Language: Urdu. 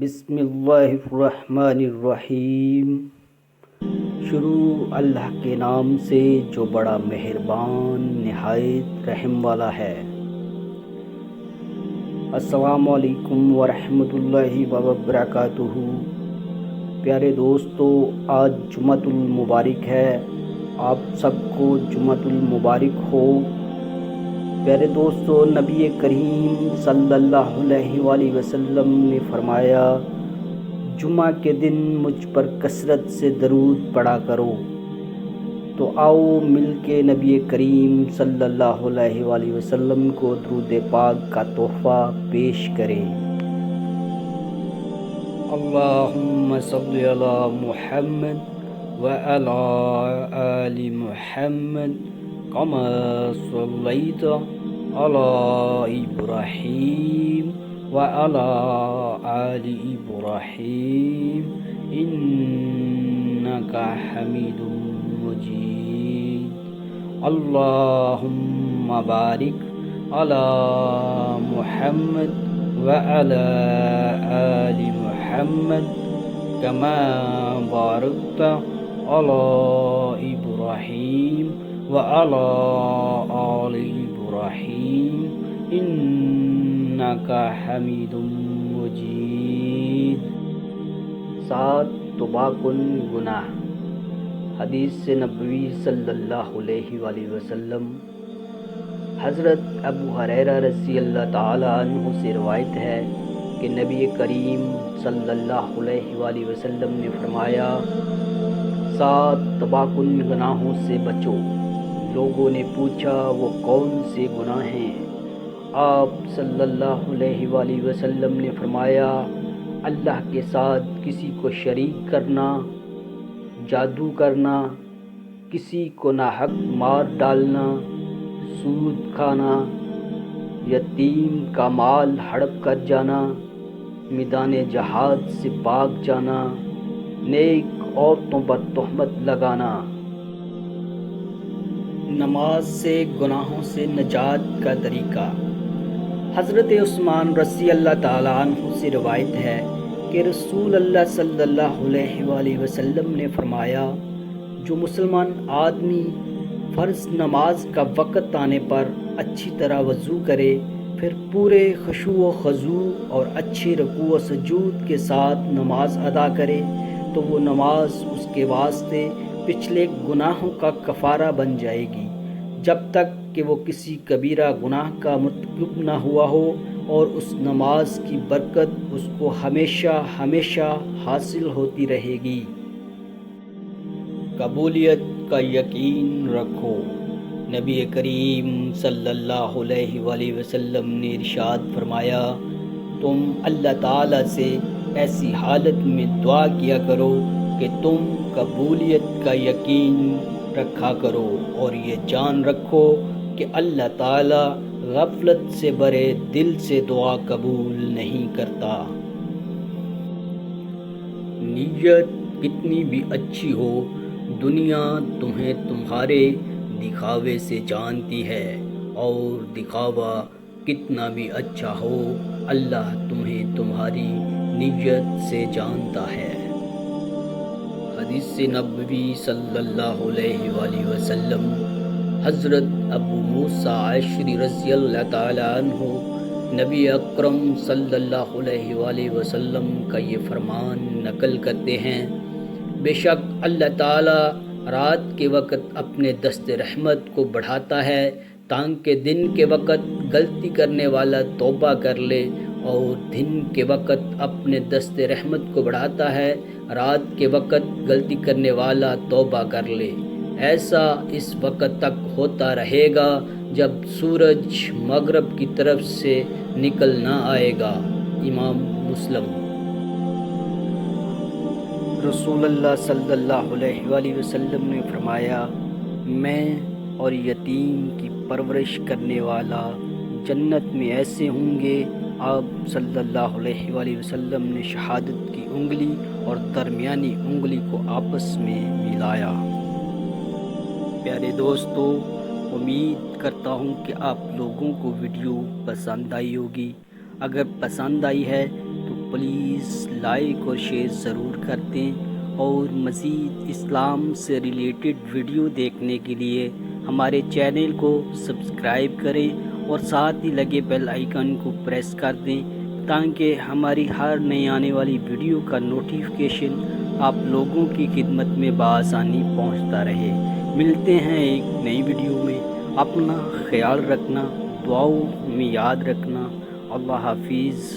بسم اللہ الرحمن الرحیم۔ شروع اللہ کے نام سے جو بڑا مہربان نہایت رحم والا ہے۔ السلام علیکم ورحمۃ اللہ وبرکاتہ۔ پیارے دوستو، آج جمعۃ المبارک ہے، آپ سب کو جمعۃ المبارک ہو۔ پیارے دوستو، نبی کریم صلی اللہ علیہ وآلہ وسلم نے فرمایا، جمعہ کے دن مجھ پر کثرت سے درود پڑھا کرو۔ تو آؤ مل کے نبی کریم صلی اللہ علیہ وآلہ وسلم کو درود پاک کا تحفہ پیش کریں۔ اللہم صلی علی محمد وعلی آل محمد کما صلیت علی ابراہیم وعلی آل ابراہیم انکا حمید مجید۔ اللہم بارک علی محمد وعلی آل محمد کما بارکت علی ابراہیم وعلی آل ابراہیم انکا حمید مجید۔ 7 طباقن گناہ۔ حدیث نبوی صلی اللہ علیہ وآلہ وسلم۔ حضرت ابو ہریرہ رضی اللہ تعالی عنہ سے روایت ہے کہ نبی کریم صلی اللہ علیہ وآلہ وسلم نے فرمایا، 7 طباقن گناہوں سے بچو۔ لوگوں نے پوچھا، وہ کون سے گناہ ہیں؟ آپ صلی اللہ علیہ وآلہ وسلم نے فرمایا، اللہ کے ساتھ کسی کو شریک کرنا، جادو کرنا، کسی کو ناحق مار ڈالنا، سود کھانا، یتیم کا مال ہڑپ کر جانا، میدان جہاد سے بھاگ جانا، نیک عورتوں پر تہمت لگانا۔ نماز سے گناہوں سے نجات کا طریقہ۔ حضرت عثمان رضی اللہ تعالیٰ عنہ سے روایت ہے کہ رسول اللہ صلی اللہ علیہ وآلہ وسلم نے فرمایا، جو مسلمان آدمی فرض نماز کا وقت آنے پر اچھی طرح وضو کرے، پھر پورے خشوع و خضوع اور اچھی رکوع و سجود کے ساتھ نماز ادا کرے تو وہ نماز اس کے واسطے پچھلے گناہوں کا کفارہ بن جائے گی، جب تک کہ وہ کسی کبیرہ گناہ کا مرتکب نہ ہوا ہو، اور اس نماز کی برکت اس کو ہمیشہ ہمیشہ حاصل ہوتی رہے گی۔ قبولیت کا یقین رکھو۔ نبی کریم صلی اللہ علیہ وآلہ وسلم نے ارشاد فرمایا، تم اللہ تعالیٰ سے ایسی حالت میں دعا کیا کرو کہ تم قبولیت کا یقین رکھا کرو، اور یہ جان رکھو کہ اللہ تعالیٰ غفلت سے بھرے دل سے دعا قبول نہیں کرتا۔ نیت کتنی بھی اچھی ہو، دنیا تمہیں تمہارے دکھاوے سے جانتی ہے، اور دکھاوا کتنا بھی اچھا ہو، اللہ تمہیں تمہاری نیت سے جانتا ہے۔ حدیث نبوی صلی اللہ علیہ وآلہ وسلم۔ حضرت ابو موسیٰ اشعری رضی اللہ تعالیٰ عنہ نبی اکرم صلی اللہ علیہ وآلہ وسلم کا یہ فرمان نقل کرتے ہیں، بے شک اللہ تعالیٰ رات کے وقت اپنے دست رحمت کو بڑھاتا ہے تاکہ دن کے وقت غلطی کرنے والا توبہ کر لے، اور دن کے وقت اپنے دست رحمت کو بڑھاتا ہے رات کے وقت غلطی کرنے والا توبہ کر لے۔ ایسا اس وقت تک ہوتا رہے گا جب سورج مغرب کی طرف سے نکل نہ آئے گا۔ امام مسلم۔ رسول اللہ صلی اللہ علیہ وآلہ وسلم نے فرمایا، میں اور یتیم کی پرورش کرنے والا جنت میں ایسے ہوں گے۔ آپ صلی اللہ علیہ وآلہ وسلم نے شہادت کی انگلی اور درمیانی انگلی کو آپس میں ملایا۔ پیارے دوستو، امید کرتا ہوں کہ آپ لوگوں کو ویڈیو پسند آئی ہوگی۔ اگر پسند آئی ہے تو پلیز لائک اور شیئر ضرور کر دیں، اور مزید اسلام سے ریلیٹڈ ویڈیو دیکھنے کے لیے ہمارے چینل کو سبسکرائب کریں اور ساتھ ہی لگے بیل آئیکن کو پریس کر دیں تاکہ ہماری ہر نئی آنے والی ویڈیو کا نوٹیفیکیشن آپ لوگوں کی خدمت میں بآسانی پہنچتا رہے۔ ملتے ہیں ایک نئی ویڈیو میں، اپنا خیال رکھنا، دعاؤں میں یاد رکھنا۔ اللہ حافظ۔